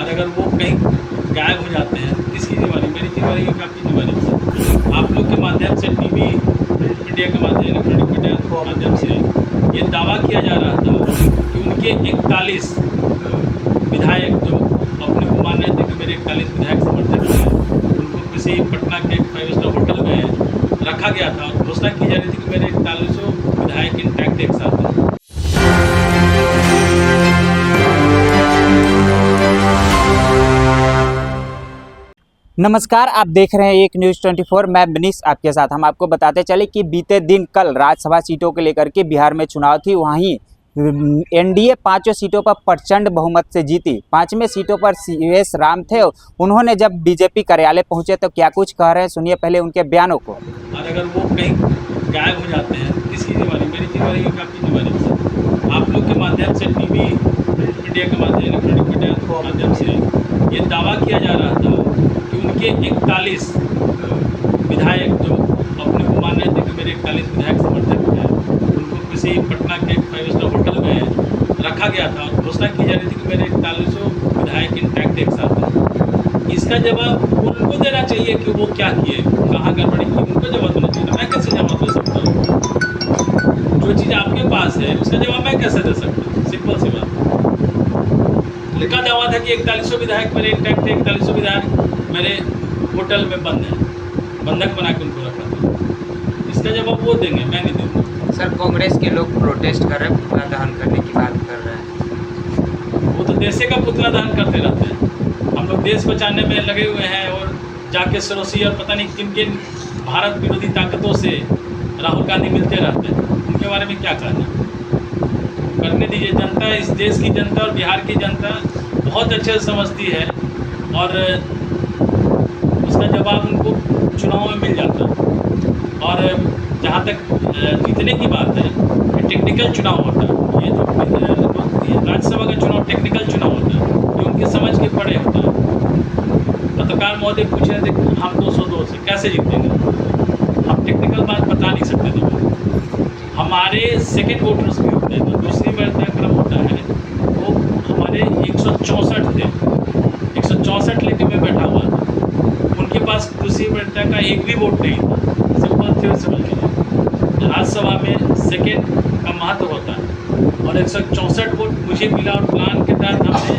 और अगर वो कहीं गायब हो जाते हैं तो किसकी जिम्मेवारी? मेरी जिम्मेवारी है कि आपकी जिम्मेवारी? आप लोग के माध्यम से टीवी, प्रिंट मीडिया के माध्यम, इलेक्ट्रॉनिक मीडिया के माध्यम से ये दावा किया जा रहा था कि उनके 41 विधायक जो अपने को मान रहे थे कि मेरे 41 विधायक समर्थक हैं, उनको किसी पटना के 5 स्टार होटल में रखा गया था और घोषणा की जा रही थी कि मेरे 41 विधायक इंटैक्ट एक साथ हैं। नमस्कार, आप देख रहे हैं एक न्यूज़ 24। मैं मनीष आपके साथ। हम आपको बताते चले कि बीते दिन कल राज्यसभा सीटों को लेकर के बिहार में चुनाव थी। वहीं एनडीए 5 सीटों पर प्रचंड बहुमत से जीती। 5वें सीटों पर सीएस राम थे। उन्होंने जब बीजेपी कार्यालय पहुंचे तो क्या कुछ कह रहे हैं, सुनिए पहले उनके बयानों को। और अगर वो कहीं गायब हो जाते हैं तो किसकी जिम्मेवारी? मेरी जिम्मेवारी है कि आपकी जिम्मेवारी? आप लोग के माध्यम से टीवी, प्रिंट मीडिया के माध्यम, इलेक्ट्रॉनिक मीडिया के माध्यम से ये दावा किया जा रहा था कि उनके 41 विधायक जो अपने को मान रहे थे कि मेरे 41 विधायक समर्थक हैं, उनको किसी पटना के 5 स्टार होटल में रखा गया था और घोषणा की जा रही थी कि मेरे 41 विधायक इंटैक्ट एक साथ हैं। इसका जवाब उनको देना चाहिए कि वो क्या किए, कहाँ गड़बड़ी की, उनको जवाब देना चाहिए। मैं कैसे जवाब दे सकता हूँ? जो चीज़ आपके पास है उसका जवाब मैं कैसे दे सकता हूँ? सिंपल सी बात। उनका दावा था कि 41 विधायक मेरे इंटैक्ट थे, 41 विधायक मेरे होटल में बंद हैं, बंधक बना के उनको रखा था। इसका जवाब वो देंगे, मैं नहीं दूँगा। सर, कांग्रेस के लोग प्रोटेस्ट कर रहे हैं, पुतला दहन करने की बात कर रहे हैं। वो तो देश का पुतला दहन करते रहते हैं। हम लोग देश बचाने में लगे हुए हैं और जाके सरोसी और पता नहीं किन किन भारत विरोधी ताकतों से राहुल गांधी मिलते रहते हैं। उनके बारे में क्या कहना? करने दीजिए। जनता, इस देश की जनता और बिहार की जनता बहुत अच्छे से समझती है और उसका जवाब उनको चुनाव में मिल जाता है। और जहाँ तक जीतने की बात है, टेक्निकल चुनाव होता है। ये जो राज्यसभा का चुनाव टेक्निकल चुनाव होता है, ये उनकी समझ के परे होता है। पत्रकार महोदय पूछ रहे थे कि हम 202 से कैसे जीतेंगे? हम टेक्निकल बात बता नहीं सकते थे। हमारे सेकेंड वोटर्स भी होते हैं, तो दूसरी क्रम होता है, वो हमारे 164 थे। 164 लेके मैं बैठा हुआ था। उनके पास दूसरी वरीयता का एक भी वोट नहीं था। सिंपल थ्योरी समझ लीजिए। राज्यसभा में सेकेंड का महत्व होता है और 164 वोट मुझे मिला और प्लान के तहत हमने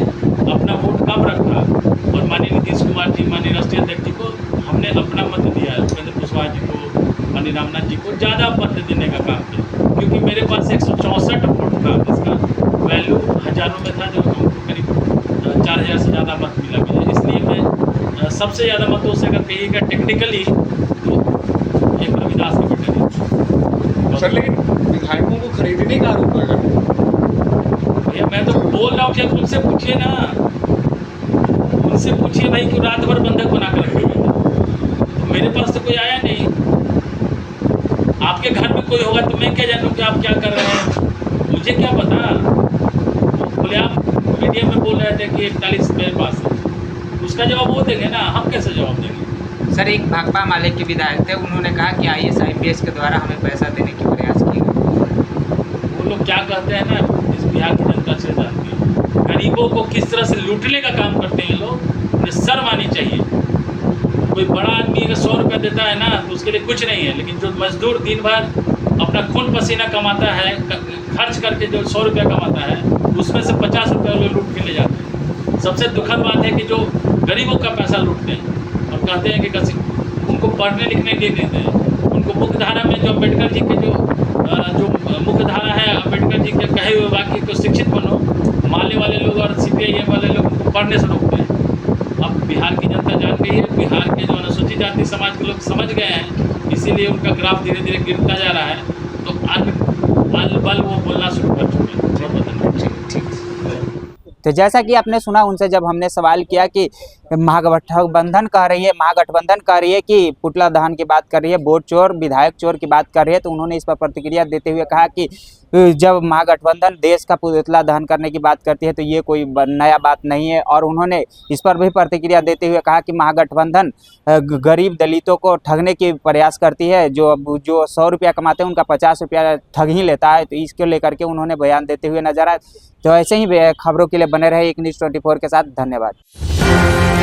अपना वोट कम रखा और माननीय नीतीश कुमार जी, माननीय राष्ट्रीय अध्यक्ष जी को हमने अपना मत दिया है। उपेंद्र कुशवाहा जी को, माननीय रामनाथ जी को ज़्यादा मत देने का काम किया, क्योंकि मेरे पास 164 वोट था, जिसका वैल्यू हज़ारों में था, जो हमको करीब 4000 से ज़्यादा मत मिला मुझे। इसलिए मैं सबसे ज़्यादा मतों से अगर कहिएगा टेक्निकली तो एक रविदास के बेटे ने। सर, लेकिन विधायकों को खरीदने का आरोप लगा। भैया मैं तो बोल रहा हूँ कि उनसे पूछिए ना, उनसे पूछिए भाई कि रात भर बंधक बना कर रखे हुए थे। तो मेरे पास तो कोई आया नहीं। आपके घर में कोई होगा तो मैं क्या जानूँ कि आप क्या कर रहे हैं? मुझे क्या पता। बोले आप मीडिया में बोल रहे थे कि 41 मेरे पास है, उसका जवाब वो देंगे ना, हम कैसे जवाब देंगे? सर, एक भाकपा माले के विधायक थे, उन्होंने कहा कि IAS IPS के द्वारा हमें पैसा देने की प्रयास किए। वो लोग क्या कहते हैं ना, इस बिहार की जनता से जानती है। गरीबों को किस तरह से लूटने का काम करते हैं लोग, उन्हें शर्म आनी चाहिए। कोई बड़ा आदमी अगर 100 रुपये देता है ना तो उसके लिए कुछ नहीं है, लेकिन जो मजदूर दिन भर अपना खून पसीना कमाता है, खर्च करके जो 100 रुपया कमाता है, उसमें से 50 रुपये लोग लूट के ले जाते हैं। सबसे दुखद बात है कि जो गरीबों का पैसा लूटते हैं और कहते हैं कि उनको पढ़ने लिखने नहीं देते हैं। उनको मुख्य धारा में जो अम्बेडकर जी के जो मुख्य धारा है, अम्बेडकर जी के कहे हुए वाक्य को शिक्षित बनो, माले वाले लोग और CPIM वाले लोग उनको पढ़ने से रोकते हैं। अब बिहार की जनता जान गई है, बिहार के जो अनुसूचित जाति समाज के लोग समझ गए हैं, इसीलिए उनका ग्राफ धीरे धीरे गिरता जा रहा है। तो अल बल वो बोलना शुरू कर चुके हैं। तो जैसा कि आपने सुना उनसे, जब हमने सवाल किया कि महागठबंधन कह रही है कि पुतला दहन की बात कर रही है, वोट चोर, विधायक चोर की बात कर रही है, तो उन्होंने इस पर प्रतिक्रिया देते हुए कहा कि जब महागठबंधन देश का पुतला दहन करने की बात करती है तो ये कोई नया बात नहीं है। और उन्होंने इस पर भी प्रतिक्रिया देते हुए कहा कि महागठबंधन गरीब दलितों को ठगने की प्रयास करती है। जो 100 रुपया कमाते हैं उनका 50 रुपया ठग ही लेता है। तो इसको लेकर के उन्होंने बयान देते हुए नजर आए। तो ऐसे ही खबरों के लिए बने रहे एक न्यूज़ 24 के साथ। धन्यवाद।